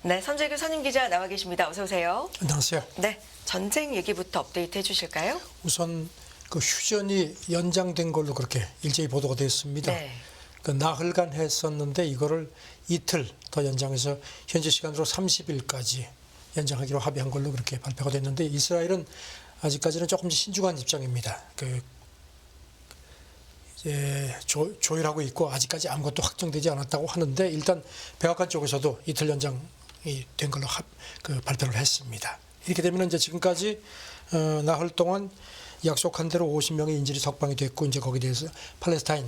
네, 선재규 선임 기자 나와 계십니다. 어서 오세요. 안녕하세요. 네, 전쟁 얘기부터 업데이트 해주실까요? 우선 그 휴전이 연장된 걸로 그렇게 일제히 보도가 됐습니다. 네. 그 나흘간 했었는데 이거를 이틀 더 연장해서 현지 시간으로 30일까지 연장하기로 합의한 걸로 그렇게 발표가 됐는데 이스라엘은 아직까지는 조금 신중한 입장입니다. 이제 조율하고 있고 아직까지 아무것도 확정되지 않았다고 하는데 일단 백악관 쪽에서도 이틀 연장이 된 걸로 발표를 했습니다. 이렇게 되면 이제 지금까지 나흘 동안 약속한 대로 50명의 인질이 석방이 됐고 이제 거기에 대해서 팔레스타인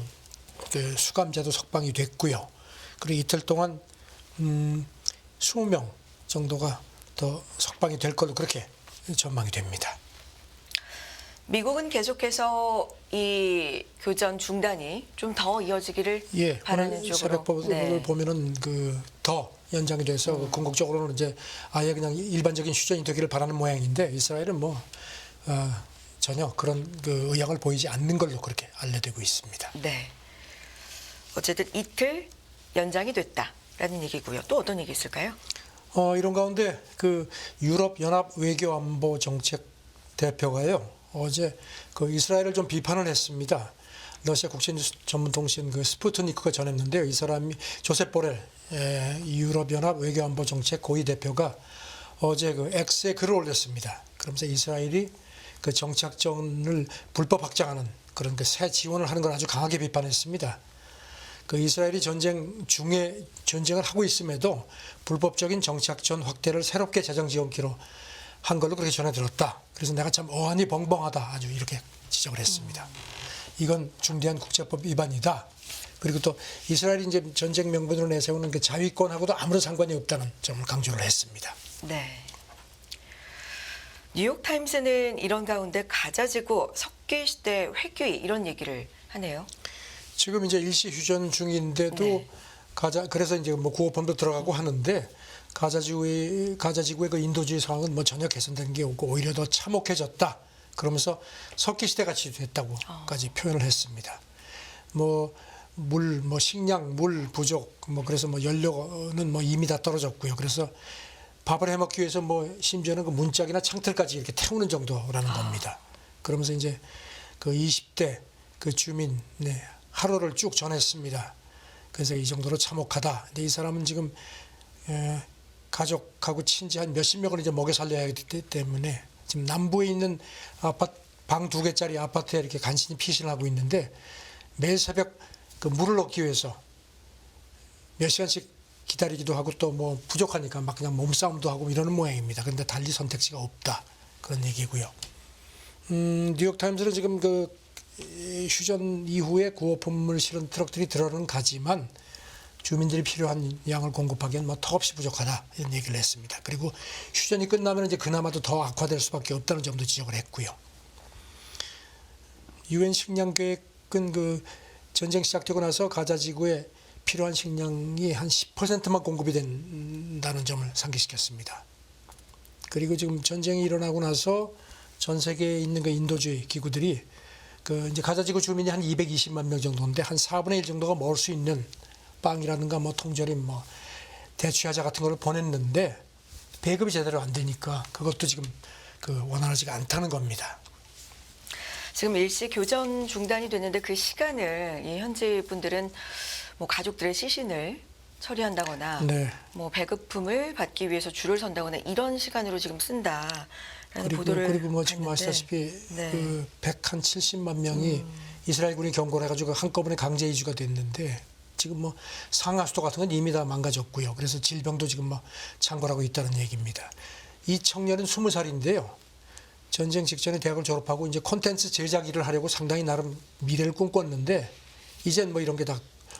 수감자도 석방이 됐고요. 그리고 이틀 동안 20명 정도가 더 석방이 될 걸로 그렇게 전망이 됩니다. 미국은 계속해서 이 교전 중단이 좀 더 이어지기를 바라는 오늘 쪽으로. 새벽 보도를 보면은 더 연장이 돼서 궁극적으로는 이제 아예 그냥 일반적인 휴전이 되기를 바라는 모양인데 이스라엘은 전혀 그런 의향을 보이지 않는 걸로 그렇게 알려되고 있습니다. 네. 어쨌든 이틀 연장이 됐다라는 얘기고요. 또 어떤 얘기 있을까요? 이런 가운데 유럽 연합 외교안보 정책 대표가요 어제 이스라엘을 좀 비판을 했습니다. 러시아 국제뉴스 전문 통신 스푸트니크가 전했는데요. 이 사람이 조셉 보렐 유럽 연합 외교안보 정책 고위 대표가 어제 X에 글을 올렸습니다. 그러면서 이스라엘이 정착전을 불법 확장하는 그런 새 지원을 하는 걸 아주 강하게 비판했습니다. 이스라엘이 전쟁 중에 전쟁을 하고 있음에도 불법적인 정착전 확대를 새롭게 재정 지원키로 한 걸로 그렇게 전해 들었다. 그래서 내가 참 어안이 벙벙하다. 아주 이렇게 지적을 했습니다. 이건 중대한 국제법 위반이다. 그리고 또 이스라엘이 이제 전쟁 명분으로 내세우는 자위권하고도 아무런 상관이 없다는 점을 강조를 했습니다. 네. 뉴욕타임스는 이런 가운데 가자지구 석기 시대 회귀 이런 얘기를 하네요. 지금 이제 일시 휴전 중인데도 네. 그래서 이제 구호pon도 들어가고 하는데 가자지구의 인도주의 상황은 전혀 개선된 게 없고 오히려 더 참혹해졌다. 그러면서 석기 시대 같이 됐다고까지 표현을 했습니다. 식량, 물 부족, 그래서 연료는 이미 다 떨어졌고요. 그래서 밥을 해 먹기 위해서 심지어는 문짝이나 창틀까지 이렇게 태우는 정도라는 겁니다. 그러면서 이제 20대 주민 하루를 쭉 전했습니다. 그래서 이 정도로 참혹하다. 근데 이 사람은 지금 가족하고 친지 한 몇십 명을 이제 먹여 살려야 하기 때문에 지금 남부에 있는 방 2개짜리 아파트에 이렇게 간신히 피신을 하고 있는데 매일 새벽 물을 얻기 위해서 몇 시간씩 기다리기도 하고 또 부족하니까 막 그냥 몸싸움도 하고 이러는 모양입니다. 그런데 달리 선택지가 없다. 그런 얘기고요. 뉴욕타임스는 지금 휴전 이후에 구호품을 실은 트럭들이 들어는 가지만 주민들이 필요한 양을 공급하기엔 턱없이 부족하다 이런 얘기를 했습니다. 그리고 휴전이 끝나면 이제 그나마도 더 악화될 수밖에 없다는 점도 지적을 했고요. 유엔 식량 계획은 전쟁 시작되고 나서 가자 지구에 필요한 식량이 한 10%만 공급이 된다는 점을 상기시켰습니다. 그리고 지금 전쟁이 일어나고 나서 전 세계에 있는 인도주의 기구들이 이제 가자지구 주민이 한 220만 명 정도인데 한 4분의 1 정도가 먹을 수 있는 빵이라든가 통조림 대취하자 같은 걸 보냈는데 배급이 제대로 안 되니까 그것도 지금 원활하지가 않다는 겁니다. 지금 일시 교전 중단이 됐는데 그 시간을 이 현지 분들은 가족들의 시신을 처리한다거나 네. 배급품을 받기 위해서 줄을 선다거나 이런 시간으로 지금 쓴다라는 보도를 그리고 지금 아시다시피 네. 170만 명이 이스라엘군이 경고를 해가지고 한꺼번에 강제 이주가 됐는데 지금 상하수도 같은 건 이미 다 망가졌고요. 그래서 질병도 지금 창궐하고 있다는 얘기입니다. 이 청년은 20살인데요. 전쟁 직전에 대학을 졸업하고 이제 콘텐츠 제작 일을 하려고 상당히 나름 미래를 꿈꿨는데 이젠 이런 게 다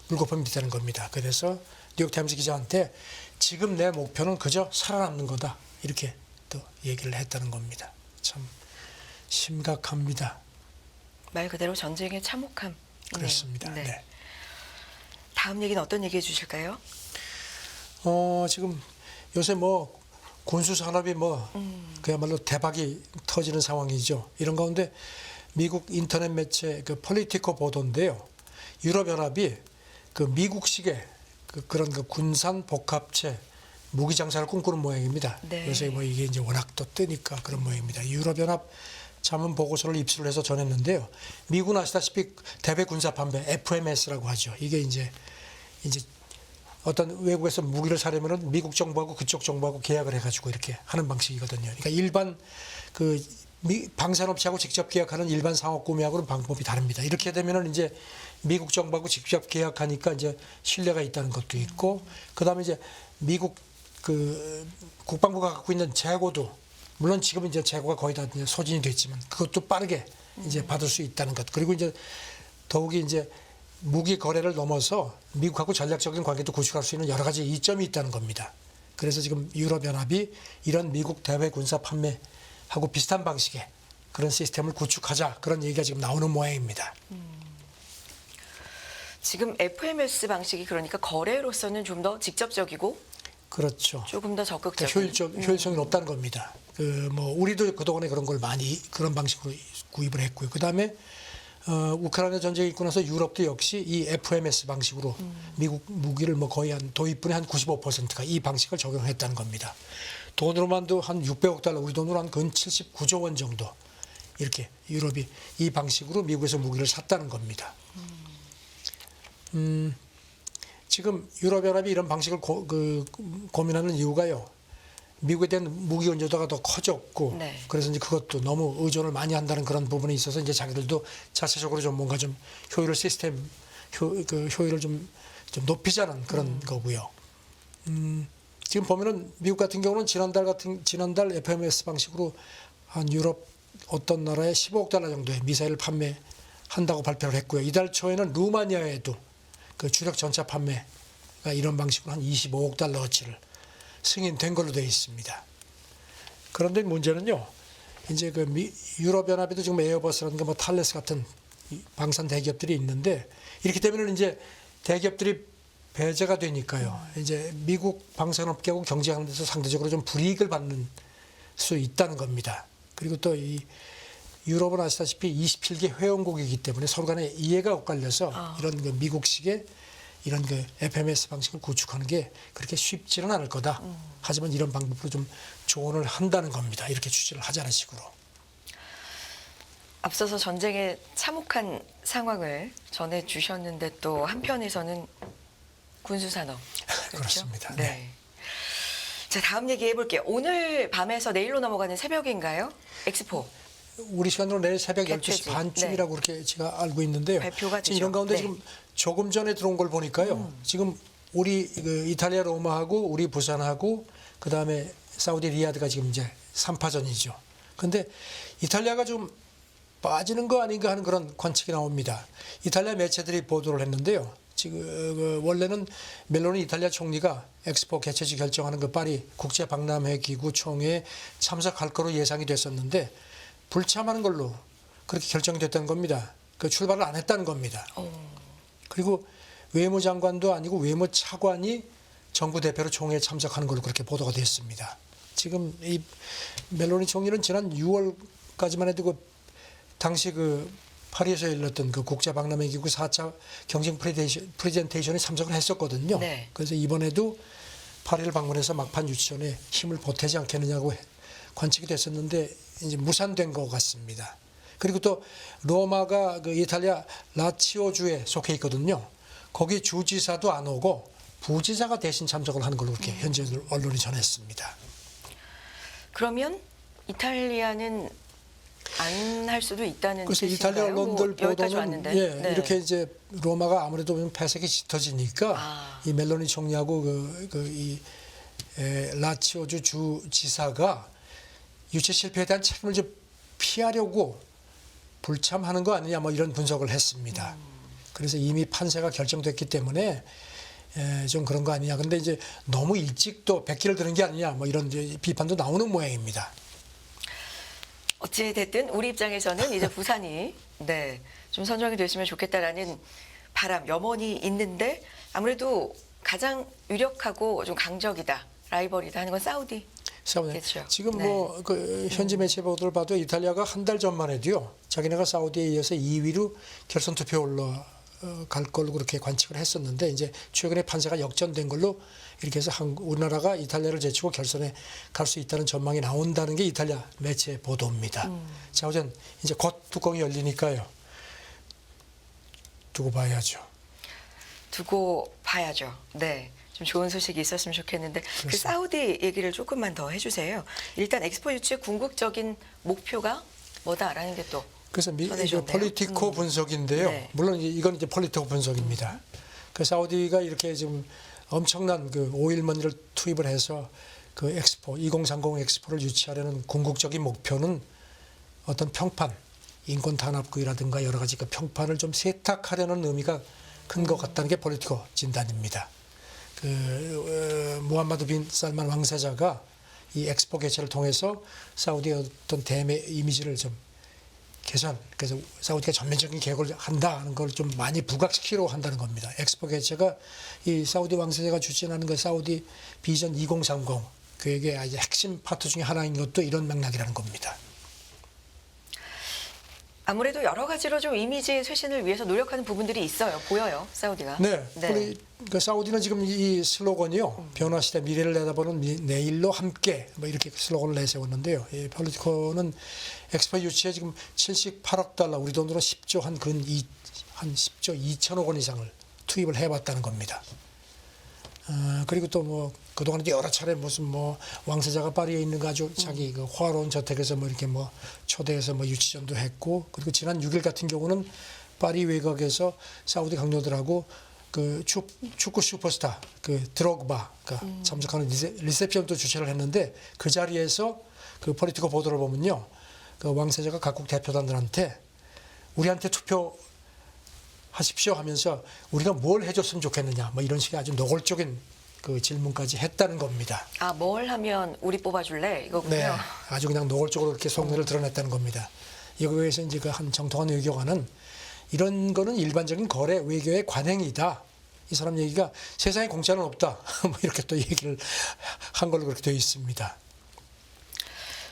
물거품이 됐다는 겁니다. 그래서 뉴욕타임스 기자한테 지금 내 목표는 그저 살아남는 거다. 이렇게 또 얘기를 했다는 겁니다. 참 심각합니다. 말 그대로 전쟁의 참혹함. 그렇습니다. 네. 네. 다음 얘기는 어떤 얘기 해주실까요? 지금 요새 군수 산업이 그야말로 대박이 터지는 상황이죠. 이런 가운데 미국 인터넷 매체 폴리티코 보도인데요. 유럽연합이 미국식의 그런 군산 복합체 무기 장사를 꿈꾸는 모양입니다. 네. 그래서 뭐 이게 이제 워낙 또 뜨니까 그런 모양입니다. 유럽연합 자문 보고서를 입수를 해서 전했는데요. 미국은 아시다시피 대외 군사 판매 FMS라고 하죠. 이게 이제 어떤 외국에서 무기를 사려면은 미국 정부하고 그쪽 정부하고 계약을 해가지고 이렇게 하는 방식이거든요. 그러니까 일반 그 방산업체하고 직접 계약하는 일반 상업 구매하고는 방법이 다릅니다. 이렇게 되면은 이제 미국 정부하고 직접 계약하니까 이제 신뢰가 있다는 것도 있고, 그다음에 이제 미국 그 국방부가 갖고 있는 재고도 물론 지금 이제 재고가 거의 다 이제 소진이 됐지만 그것도 빠르게 이제 받을 수 있다는 것. 그리고 이제 더욱이 이제 무기 거래를 넘어서 미국하고 전략적인 관계도 구축할 수 있는 여러 가지 이점이 있다는 겁니다. 그래서 지금 유럽연합이 이런 미국 대외 군사 판매하고 비슷한 방식의 그런 시스템을 구축하자, 그런 얘기가 지금 나오는 모양입니다. 지금 FMS 방식이 그러니까 거래로서는 좀 더 직접적이고 그렇죠. 조금 더 적극적인. 효율성이 높다는 겁니다. 그 뭐 우리도 그동안에 그런 걸 많이 그런 방식으로 구입을 했고요. 그다음에 우크라이나 전쟁이 있고 나서 유럽도 역시 이 FMS 방식으로 미국 무기를 뭐 거의 한 도입분의 한 95%가 이 방식을 적용했다는 겁니다. 돈으로만도 한 600억 달러, 우리 돈으로 한 근 79조 원 정도 이렇게 유럽이 이 방식으로 미국에서 무기를 샀다는 겁니다. 지금 유럽연합이 이런 방식을 고민하는 이유가요. 미국에 대한 무기 의존도가 더 커졌고, 네. 그래서 이제 그것도 너무 의존을 많이 한다는 그런 부분에 있어서 이제 자기들도 자체적으로 좀 뭔가 좀 효율을 좀 높이자는 그런 거고요. 지금 보면은 미국 같은 경우는 지난달 FMS 방식으로 한 유럽 어떤 나라에 15억 달러 정도의 미사일을 판매한다고 발표를 했고요. 이달 초에는 루마니아에도 그 주력 전차 판매가 이런 방식으로 한 25억 달러어치를 승인된 걸로 되어 있습니다. 그런데 문제는요, 이제 그 유럽연합에도 지금 에어버스라든가 뭐 탈레스 같은 방산 대기업들이 있는데, 이렇게 되면은 이제 대기업들이 배제가 되니까요. 이제 미국 방산업계하고 경쟁하는 데서 상대적으로 좀 불이익을 받는 수 있다는 겁니다. 그리고 또 이 유럽은 아시다시피 27개 회원국이기 때문에 서로 간에 이해가 엇갈려서 이런 그 미국식의 이런 그 FMS 방식을 구축하는 게 그렇게 쉽지는 않을 거다. 하지만 이런 방법으로 좀 조언을 한다는 겁니다. 이렇게 추진을 하자는 식으로. 앞서서 전쟁의 참혹한 상황을 전해주셨는데 또 한편에서는 군수산업. 그렇죠? 그렇습니다. 네. 네. 자, 다음 얘기해 볼게요. 오늘 밤에서 내일로 넘어가는 새벽인가요? 엑스포. 우리 시간으로 내일 새벽 개최지. 12시 반쯤이라고 그렇게 제가 알고 있는데요. 발표가 지금 되죠. 이런 가운데 네. 지금 조금 전에 들어온 걸 보니까요. 지금 우리 그 이탈리아 로마하고 우리 부산하고 그다음에 사우디 리야드가 지금 이제 3파전이죠. 근데 이탈리아가 좀 빠지는 거 아닌가 하는 그런 관측이 나옵니다. 이탈리아 매체들이 보도를 했는데요. 지금 원래는 멜로니 이탈리아 총리가 엑스포 개최지 결정하는 그 파리 국제 박람회 기구 총회에 참석할 거로 예상이 됐었는데 불참하는 걸로 그렇게 결정이 됐다는 겁니다. 그 출발을 안 했다는 겁니다. 그리고 외무장관도 아니고 외무차관이 정부 대표로 총회에 참석하는 걸로 그렇게 보도가 됐습니다. 지금 이 멜로니 총리는 지난 6월까지만 해도 그 당시 그 파리에서 열렸던 그 국제 박람회 기구 4차 경쟁 프레젠테이션에 참석을 했었거든요. 네. 그래서 이번에도 파리를 방문해서 막판 유치원에 힘을 보태지 않겠느냐고 관측이 됐었는데 이제 무산된 것 같습니다. 그리고 또 로마가 그 이탈리아 라치오주에 속해 있거든요. 거기 주지사도 안 오고 부지사가 대신 참석을 하는 걸로 그렇게 현재 언론이 전했습니다. 그러면 이탈리아는 안 할 수도 있다는 그래서 뜻인가요? 이탈리아 언론들 뭐 여기까지 보도는 왔는데. 예, 네. 이렇게 이제 로마가 아무래도 좀 폐색이 짙어지니까 이 멜로니 총리하고 이 라치오주 주지사가 유치 실패에 대한 책임을 좀 피하려고 불참하는 거 아니냐 뭐 이런 분석을 했습니다. 그래서 이미 판세가 결정됐기 때문에 좀 그런 거 아니냐. 근데 이제 너무 일찍 또 백기를 드는 게 아니냐 뭐 이런 이제 비판도 나오는 모양입니다. 어찌 됐든 우리 입장에서는 이제 부산이 좀 선정이 됐으면 좋겠다라는 바람, 염원이 있는데 아무래도 가장 유력하고 좀 강적이다, 라이벌이다 하는 건 사우디. 그렇죠. 지금 네. 뭐 그 현지 매체 보도를 봐도 이탈리아가 한 달 전만 해도요. 자기네가 사우디에 이어서 2위로 결선 투표에 갈 걸로 그렇게 관측을 했었는데 이제 최근에 판세가 역전된 걸로 이렇게 해서 우리나라가 이탈리아를 제치고 결선에 갈 수 있다는 전망이 나온다는 게 이탈리아 매체 보도입니다. 자, 우선 이제 곧 뚜껑이 열리니까요. 두고 봐야죠. 두고 봐야죠. 네. 좀 좋은 소식이 있었으면 좋겠는데 그 그렇습니다. 사우디 얘기를 조금만 더 해주세요. 일단 엑스포 유치의 궁극적인 목표가 뭐다라는 게 또 그래서 이제 전해졌네요. 폴리티코 분석인데요. 네. 물론 이건 이제 폴리티코 분석입니다. 그 사우디가 이렇게 지금 엄청난 그 오일머니를 투입을 해서 그 엑스포 2030 엑스포를 유치하려는 궁극적인 목표는 어떤 평판, 인권 탄압국이라든가 여러 가지 그 평판을 좀 세탁하려는 의미가 큰 것 같다는 게 폴리티코 진단입니다. 그 무함마드 빈 살만 왕세자가 이 엑스포 개최를 통해서 사우디의 어떤 대매 이미지를 좀 개선, 그래서 사우디가 전면적인 개혁을 한다는 걸 좀 많이 부각시키려고 한다는 겁니다. 엑스포 개최가 이 사우디 왕세자가 추진하는 그 사우디 비전 2030 계획의 아주 핵심 파트 중에 하나인 것도 이런 맥락이라는 겁니다. 아무래도 여러 가지로 좀 이미지 쇄신을 위해서 노력하는 부분들이 있어요. 보여요. 사우디가. 네, 우리 그 사우디는 지금 이 슬로건이요. 변화 시대 미래를 내다보는 내일로 함께 뭐 이렇게 슬로건을 내세웠는데요. 이 폴리티코는 엑스포 유치에 지금 78억 달러, 우리 돈으로 10조 한 10조 2천억 원 이상을 투입을 해봤다는 겁니다. 그리고 또 뭐 그동안 여러 차례 무슨 뭐 왕세자가 파리에 있는 거 아주 자기 그 화로운 저택에서 뭐 이렇게 뭐 초대해서 뭐 유치전도 했고, 그리고 지난 6일 같은 경우는 파리 외곽에서 사우디 강요들하고 그 축구 슈퍼스타 그 드록바 참석하는 리셉션도 주최를 했는데, 그 자리에서 그 폴리티코 보도를 보면요, 그 왕세자가 각국 대표단들한테 우리한테 투표하십시오 하면서 우리가 뭘 해줬으면 좋겠느냐 뭐 이런 식의 아주 노골적인 그 질문까지 했다는 겁니다. 아, 뭘 하면 우리 뽑아줄래? 이거군요. 네, 아주 그냥 노골적으로 이렇게 속내를 드러냈다는 겁니다. 이거에서 이제 그 한 정통한 외교관은 이런 거는 일반적인 거래 외교의 관행이다. 이 사람 얘기가 세상에 공짜는 없다. 뭐 이렇게 또 얘기를 한 걸로 그렇게 되어 있습니다.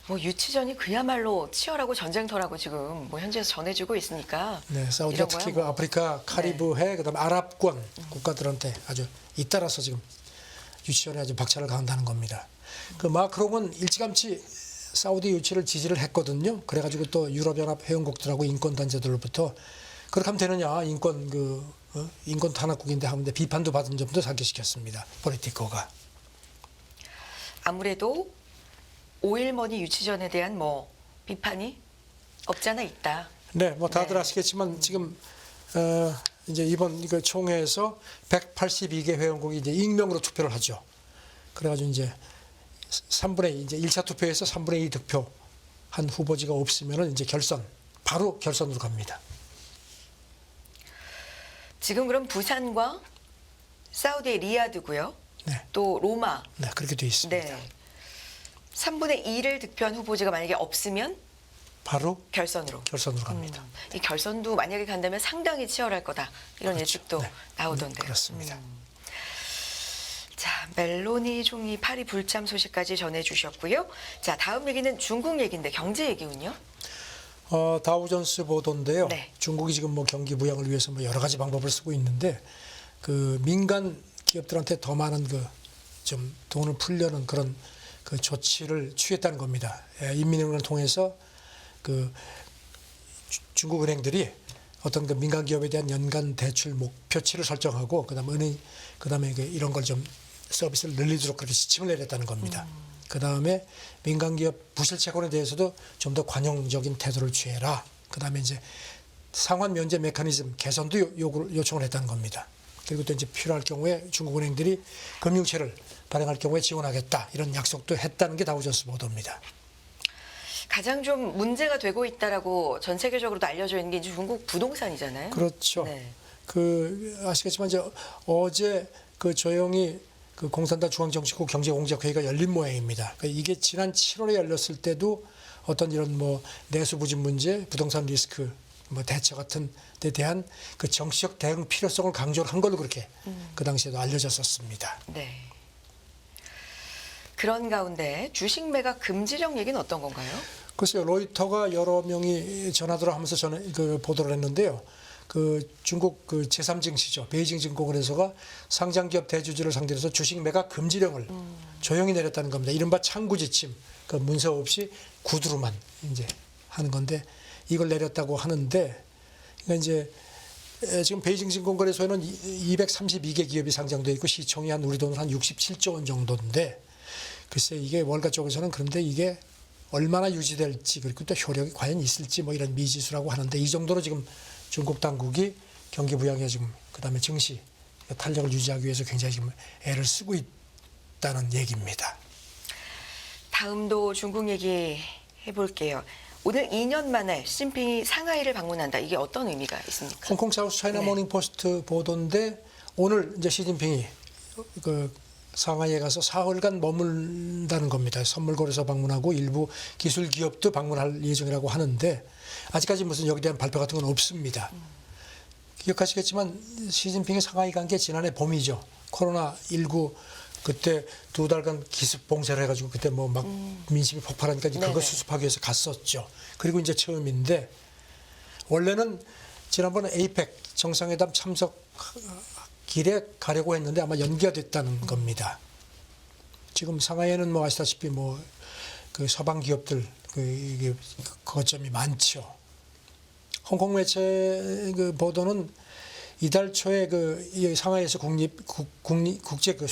뭐 유치전이 그야말로 치열하고 전쟁터라고 지금 뭐 현지에서 전해지고 있으니까. 네, 사우디가 이런 특히 거야, 그 뭐. 아프리카 카리브해 그다음에 아랍권 국가들한테 아주 잇따라서 지금 유치전에 아주 박차를 가한다는 겁니다. 그 마크롱은 일찌감치 사우디 유치를 지지를 했거든요. 그래가지고 또 유럽연합 회원국들하고 인권 단체들로부터 그렇게 하면 되느냐, 인권 탄압국인데 하는데 비판도 받은 점도 상기시켰습니다. 폴리티코가. 아무래도 오일머니 유치전에 대한 뭐 비판이 없지 않아 있다. 네, 뭐 다들 네. 아시겠지만 지금 이제 이번 이거 총회에서 182개 회원국이 이제 익명으로 투표를 하죠. 그래가지고 이제 3분의 2, 이제 1차 투표에서 3분의 2 득표 한 후보지가 없으면은 이제 바로 결선으로 갑니다. 지금 그럼 부산과 사우디의 리야드고요. 네, 또 로마. 네 그렇게 돼 있습니다. 네. 3분의 2를 득표한 후보지가 만약에 없으면 바로 결선으로. 결선으로 갑니다. 이 결선도 만약에 간다면 상당히 치열할 거다. 이런 그렇죠. 예측도 네. 나오던데요. 네, 그렇습니다. 자, 멜로니 총리 파리 불참 소식까지 전해주셨고요. 자, 다음 얘기는 중국 얘기인데 경제 얘기군요. 다우존스 보도인데요. 네. 중국이 지금 뭐 경기 부양을 위해서 뭐 여러 가지 방법을 쓰고 있는데 그 민간 기업들한테 더 많은 그 좀 돈을 풀려는 그런 그 조치를 취했다는 겁니다. 인민은행을 통해서 그 중국 은행들이 어떤 그 민간 기업에 대한 연간 대출 목표치를 설정하고 그다음에 이런 걸 좀 서비스를 늘리도록 그렇게 지침을 내렸다는 겁니다. 그다음에 민간 기업 부실 채권에 대해서도 좀 더 관용적인 태도를 취해라. 그다음에 이제 상환 면제 메커니즘 개선도 요청을 했다는 겁니다. 그리고 또 이제 필요할 경우에 중국 은행들이 금융채를 발행할 경우에 지원하겠다, 이런 약속도 했다는 게 다우존스 보도입니다. 가장 좀 문제가 되고 있다라고 전 세계적으로도 알려져 있는 게 이제 중국 부동산이잖아요. 그렇죠. 네. 그 아시겠지만 이제 어제 그 조영이 그 공산당 중앙정치국 경제공작회의가 열린 모양입니다. 그러니까 이게 지난 7월에 열렸을 때도 어떤 이런 뭐 내수부진 문제, 부동산 리스크 뭐 대처 같은 데 대한 그 정치적 대응 필요성을 강조를 한 걸로 그렇게 그 당시에도 알려졌었습니다. 네. 그런 가운데 주식 매각 금지령 얘기는 어떤 건가요? 글쎄요, 로이터가 여러 명이 전화들어 하면서 보도를 했는데요. 그 중국 그 제3증시죠. 베이징 증권거래소가 상장기업 대주주를 상대로 해서 주식 매각 금지령을 조용히 내렸다는 겁니다. 이른바 창구 지침, 그 문서 없이 구두로만 이제 하는 건데 이걸 내렸다고 하는데 그러니까 이제 지금 베이징 증권거래소에는 232개 기업이 상장돼 있고 시총이 한 우리 돈으로 한 67조 원 정도인데 글쎄 이게 월가 쪽에서는 그런데 이게 얼마나 유지될지 그리고 또 효력이 과연 있을지 뭐 이런 미지수라고 하는데 이 정도로 지금 중국 당국이 경기 부양에 지금 그다음에 증시 탄력을 유지하기 위해서 굉장히 지금 애를 쓰고 있다는 얘기입니다. 다음도 중국 얘기 해볼게요. 오늘 2년 만에 시진핑이 상하이를 방문한다. 이게 어떤 의미가 있습니까? 홍콩 사우스 차이나 네. 모닝 포스트 보도인데 오늘 이제 시진핑이 그 상하이에 가서 사흘간 머문다는 겁니다. 선물거래소 방문하고 일부 기술 기업도 방문할 예정이라고 하는데 아직까지 무슨 여기에 대한 발표 같은 건 없습니다. 기억하시겠지만 시진핑이 상하이 간 게 지난해 봄이죠. 코로나19 그때 2달간 기습 봉쇄를 해가지고 그때 뭐 막 민심이 폭발하니까 그거 네네. 수습하기 위해서 갔었죠. 그리고 이제 처음인데 원래는 지난번에 에이펙 정상회담 참석 길에 가려고 했는데 아마 연기가 됐다는 겁니다. 지금 상하이에는 뭐 아시다시피 뭐 그 서방 기업들 그 이게 거점이 많죠. 홍콩 매체 그 보도는 이달 초에 그 이 상하이에서 국제 그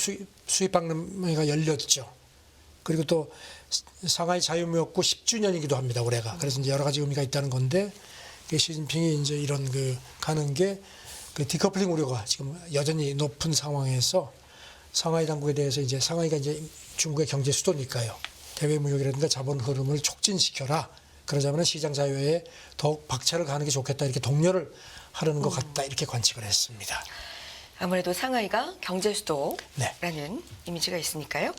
수입 박람회가 열렸죠. 그리고 또 상하이 자유무역구 10주년이기도 합니다. 올해가. 그래서 이제 여러 가지 의미가 있다는 건데 시진핑이 이제 이런 그 가는 게 그 디커플링 우려가 지금 여전히 높은 상황에서 상하이 당국에 대해서 이제 상하이가 이제 중국의 경제 수도니까요. 대외 무역이라든가 자본 흐름을 촉진시켜라. 그러자면 시장 자유에 더욱 박차를 가는 게 좋겠다. 이렇게 독려를 하려는 것 같다. 이렇게 관측을 했습니다. 아무래도 상하이가 경제 수도라는 네. 이미지가 있으니까요.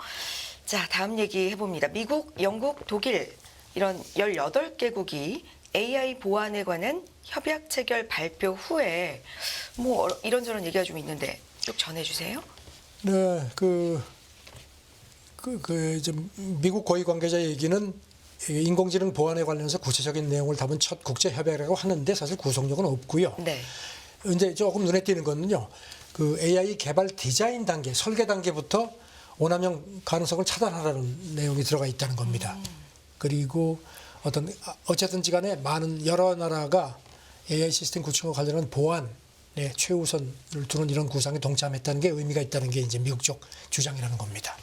자, 다음 얘기 해봅니다. 미국, 영국, 독일 이런 18개국이 AI 보안에 관한 협약 체결 발표 후에 뭐 이런저런 얘기가 좀 있는데 쭉 전해주세요. 네, 좀 미국 고위 관계자 얘기는 인공지능 보안에 관련해서 구체적인 내용을 담은 첫 국제 협약이라고 하는데 사실 구속력은 없고요. 네. 이제 조금 눈에 띄는 거는요. 그 AI 개발 디자인 단계, 설계 단계부터 오남용 가능성을 차단하라는 내용이 들어가 있다는 겁니다. 그리고 어쨌든지 간에 많은 여러 나라가 AI 시스템 구축과 관련한 보안에 최우선을 두는 이런 구상에 동참했다는 게 의미가 있다는 게 이제 미국 쪽 주장이라는 겁니다.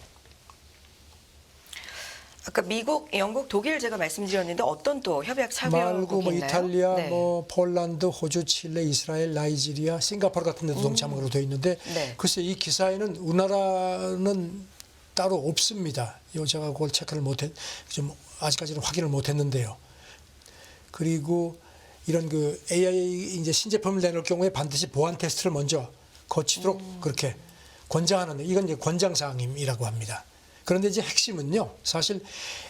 아까 미국, 영국, 독일 제가 말씀드렸는데 어떤 또 협약 참여국이 말고 뭐 있나요? 이탈리아, 네. 뭐 폴란드, 호주, 칠레, 이스라엘, 나이지리아, 싱가포르 같은 데도 동참으로 되어 있는데 네. 글쎄 이 기사에는 우리나라는 따로 없습니다. 제가 그걸 체크를 좀 아직까지는 확인을 못했는데요. 그리고 이런 그 AI 이제 신제품을 내놓을 경우에 반드시 보안 테스트를 먼저 거치도록 그렇게 권장하는 이건 이제 권장 사항이라고 합니다. 그런데 이제 핵심은요. 사실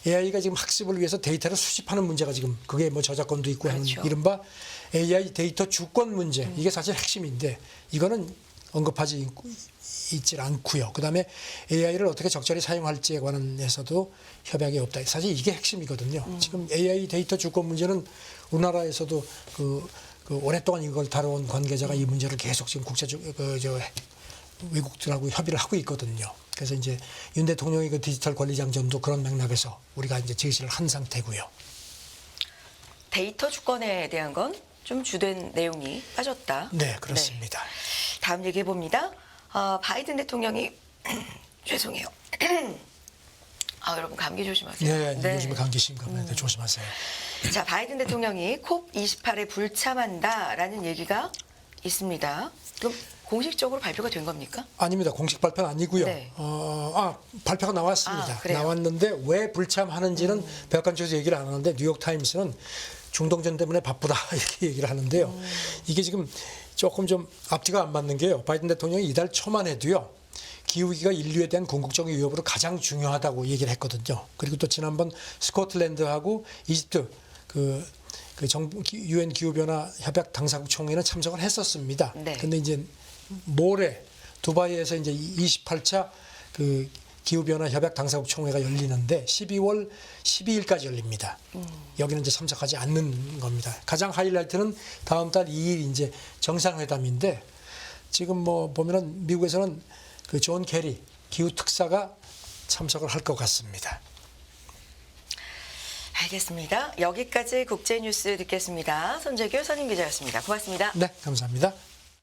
AI가 지금 학습을 위해서 데이터를 수집하는 문제가 지금 그게 뭐 저작권도 있고 하는 그렇죠. 이른바 AI 데이터 주권 문제 이게 사실 핵심인데 이거는 언급하지 있질 않고요. 그다음에 AI를 어떻게 적절히 사용할지에 관해서도 협약이 없다. 사실 이게 핵심이거든요. 지금 AI 데이터 주권 문제는 우리나라에서도 그 오랫동안 이걸 다뤄온 관계자가 이 문제를 계속 지금 외국들하고 협의를 하고 있거든요. 그래서 이제 윤 대통령의 그 디지털 권리장전도 그런 맥락에서 우리가 이제 제시를 한 상태고요. 데이터 주권에 대한 건 좀 주된 내용이 빠졌다. 네, 그렇습니다. 네. 다음 얘기해 봅니다. 바이든 대통령이 죄송해요. 여러분 감기 조심하세요. 네, 요즘에 감기 심각한데 조심하세요. 자, 바이든 대통령이 콥 28에 불참한다라는 얘기가 있습니다. 그럼 공식적으로 발표가 된 겁니까? 아닙니다. 공식 발표는 아니고요. 네. 발표가 나왔습니다. 그래요? 나왔는데 왜 불참하는지는 백악관 쪽에서 얘기를 안 하는데 뉴욕 타임스는 중동전 때문에 바쁘다 이렇게 얘기를 하는데요. 이게 지금 조금 좀 앞뒤가 안 맞는 게요. 바이든 대통령이 이달 초만 해도요. 기후위기가 인류에 대한 궁극적인 위협으로 가장 중요하다고 얘기를 했거든요. 그리고 또 지난번 스코틀랜드하고 이집트 유엔 기후변화 협약 당사국 총회는 참석을 했었습니다. 네. 근데 이제 모레 두바이에서 이제 28차 그 기후변화 협약 당사국 총회가 열리는데 12월 12일까지 열립니다. 여기는 이제 참석하지 않는 겁니다. 가장 하이라이트는 다음 달 2일 이제 정상회담인데 지금 뭐 보면은 미국에서는 그 존 케리 기후 특사가 참석을 할 것 같습니다. 알겠습니다. 여기까지 국제뉴스 듣겠습니다. 손재규 선임 기자였습니다. 고맙습니다. 네, 감사합니다.